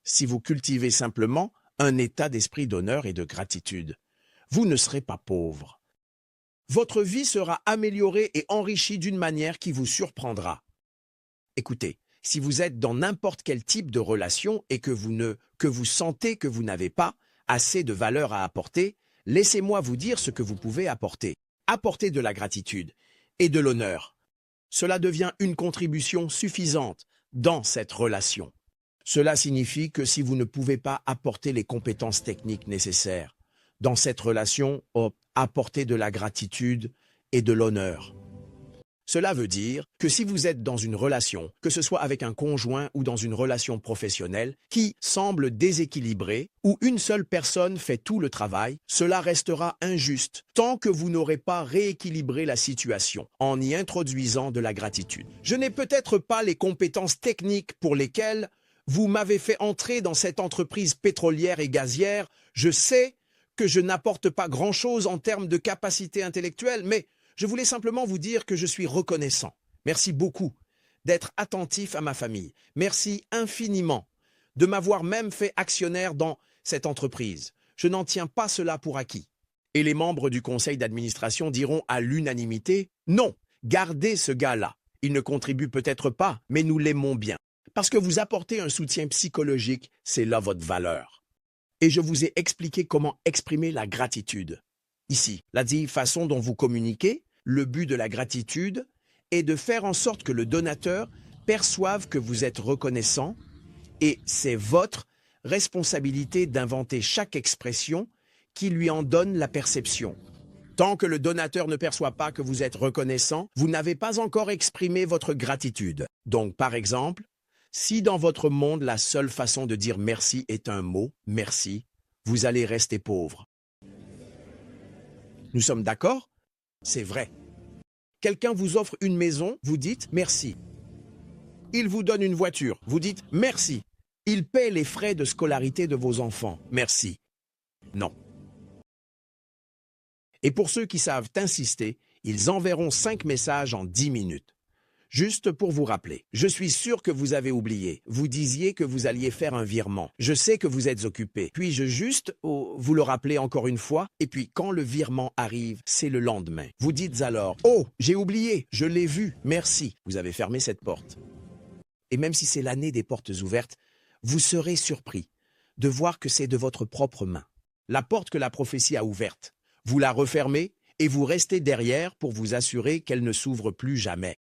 Si vous cultivez simplement un état d'esprit d'honneur et de gratitude, vous ne serez pas pauvre. Votre vie sera améliorée et enrichie d'une manière qui vous surprendra. Écoutez, si vous êtes dans n'importe quel type de relation et que vous sentez que vous n'avez pas assez de valeur à apporter, laissez-moi vous dire ce que vous pouvez apporter. Apporter de la gratitude et de l'honneur. Cela devient une contribution suffisante dans cette relation. Cela signifie que si vous ne pouvez pas apporter les compétences techniques nécessaires dans cette relation, apportez de la gratitude et de l'honneur. Cela veut dire que si vous êtes dans une relation, que ce soit avec un conjoint ou dans une relation professionnelle, qui semble déséquilibrée, où une seule personne fait tout le travail, cela restera injuste tant que vous n'aurez pas rééquilibré la situation en y introduisant de la gratitude. Je n'ai peut-être pas les compétences techniques pour lesquelles vous m'avez fait entrer dans cette entreprise pétrolière et gazière. Je sais que je n'apporte pas grand-chose en termes de capacité intellectuelle, mais je voulais simplement vous dire que je suis reconnaissant. Merci beaucoup d'être attentif à ma famille. Merci infiniment de m'avoir même fait actionnaire dans cette entreprise. Je n'en tiens pas cela pour acquis. Et les membres du conseil d'administration diront à l'unanimité « Non, gardez ce gars-là. Il ne contribue peut-être pas, mais nous l'aimons bien. Parce que vous apportez un soutien psychologique, c'est là votre valeur. » Et je vous ai expliqué comment exprimer la gratitude. Ici, la façon dont vous communiquez, le but de la gratitude est de faire en sorte que le donateur perçoive que vous êtes reconnaissant et c'est votre responsabilité d'inventer chaque expression qui lui en donne la perception. Tant que le donateur ne perçoit pas que vous êtes reconnaissant, vous n'avez pas encore exprimé votre gratitude. Donc, par exemple, si dans votre monde la seule façon de dire merci est un mot, merci, vous allez rester pauvre. Nous sommes d'accord? C'est vrai. Quelqu'un vous offre une maison, vous dites merci. Il vous donne une voiture, vous dites merci. Il paie les frais de scolarité de vos enfants, merci. Non. Et pour ceux qui savent insister, ils enverront 5 messages en 10 minutes. Juste pour vous rappeler, je suis sûr que vous avez oublié. Vous disiez que vous alliez faire un virement. Je sais que vous êtes occupé. Puis-je juste vous le rappeler encore une fois? Et puis, quand le virement arrive, c'est le lendemain. Vous dites alors « Oh, j'ai oublié, je l'ai vu, merci ». Vous avez fermé cette porte. Et même si c'est l'année des portes ouvertes, vous serez surpris de voir que c'est de votre propre main. La porte que la prophétie a ouverte. Vous la refermez et vous restez derrière pour vous assurer qu'elle ne s'ouvre plus jamais.